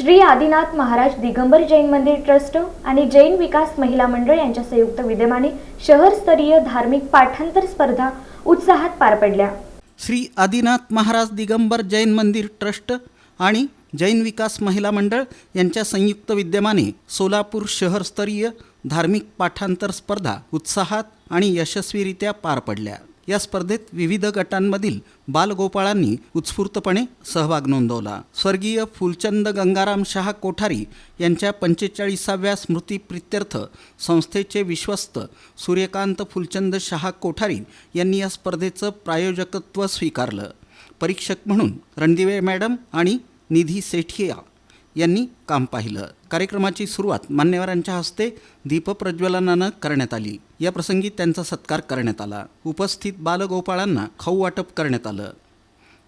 श्री आदिनाथ महाराज दिगंबर जैन मंदिर ट्रस्ट आणि जैन विकास महिला मंडळ यांच्या संयुक्त विद्यमाने शहरस्तरीय धार्मिक पाठांतर स्पर्धा उत्साहात पार पडल्या। श्री आदिनाथ महाराज दिगंबर जैन मंदिर ट्रस्ट आणि जैन विकास महिला मंडळ यांच्या संयुक्त विद्यमाने सोलापूर शहरस्तरीय धार्मिक पाठांतर स्पर्धा उत्साहात आणि यशस्वीरित्या पार पडल्या। या स्पर्धेत विविध गटांमधील बालगोपाळांनी उत्स्फूर्तपणे सहभाग नोंदवला। स्वर्गीय फुलचंद गंगाराम शाह कोठारी यांच्या 45व्या स्मृतिप्रित्यर्थ संस्थेचे विश्वस्त सूर्यकांत फुलचंद शाह कोठारी यांनी या स्पर्धेचं प्रायोजकत्व स्वीकारलं। परीक्षक म्हणून रणदिवे मॅडम आणि निधी सेठिया यांनी काम पाहिलं। कार्यक्रमाची सुरुवात मान्यवरांच्या हस्ते दीपप्रज्वलनानं करण्यात आली। या प्रसंगी त्यांचा सत्कार करण्यात आला। उपस्थित बालगोपाळांना खाऊ वाटप करण्यात आलं।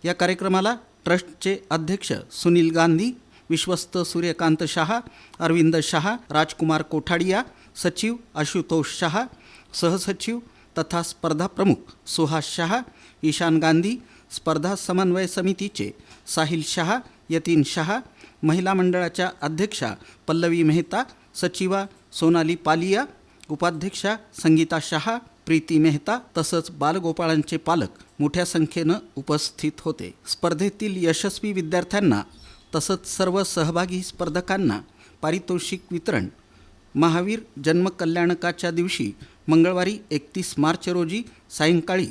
या कार्यक्रमाला ट्रस्टचे अध्यक्ष सुनील गांधी, विश्वस्त सूर्यकांत शाह, अरविंद शाह, राजकुमार कोठाडिया, सचिव आशुतोष शाह, सहसचिव तथा स्पर्धा प्रमुख सुहास शाह, ईशान गांधी, स्पर्धा समन्वय समितीचे साहिल शाह, यतीन शाह, महिला मंडळाच्या अध्यक्षा पल्लवी मेहता, सचिवा सोनाली पालिया, उपाध्यक्षा संगीता शाह, प्रीती मेहता तसंच बालगोपाळांचे पालक मोठ्या संख्येनं उपस्थित होते। स्पर्धेतील यशस्वी विद्यार्थ्यांना तसंच सर्व सहभागी स्पर्धकांना पारितोषिक वितरण महावीर जन्मकल्याणकाच्या दिवशी मंगळवारी 31 मार्च रोजी सायंकाळी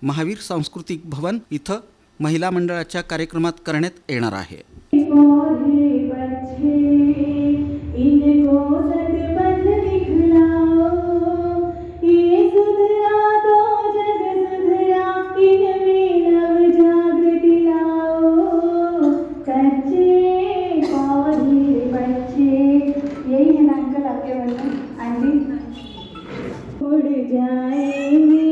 महावीर सांस्कृतिक भवन इथं महिला मंडळाच्या कार्यक्रमात करण्यात येणार आहे। उड़ जाएंगे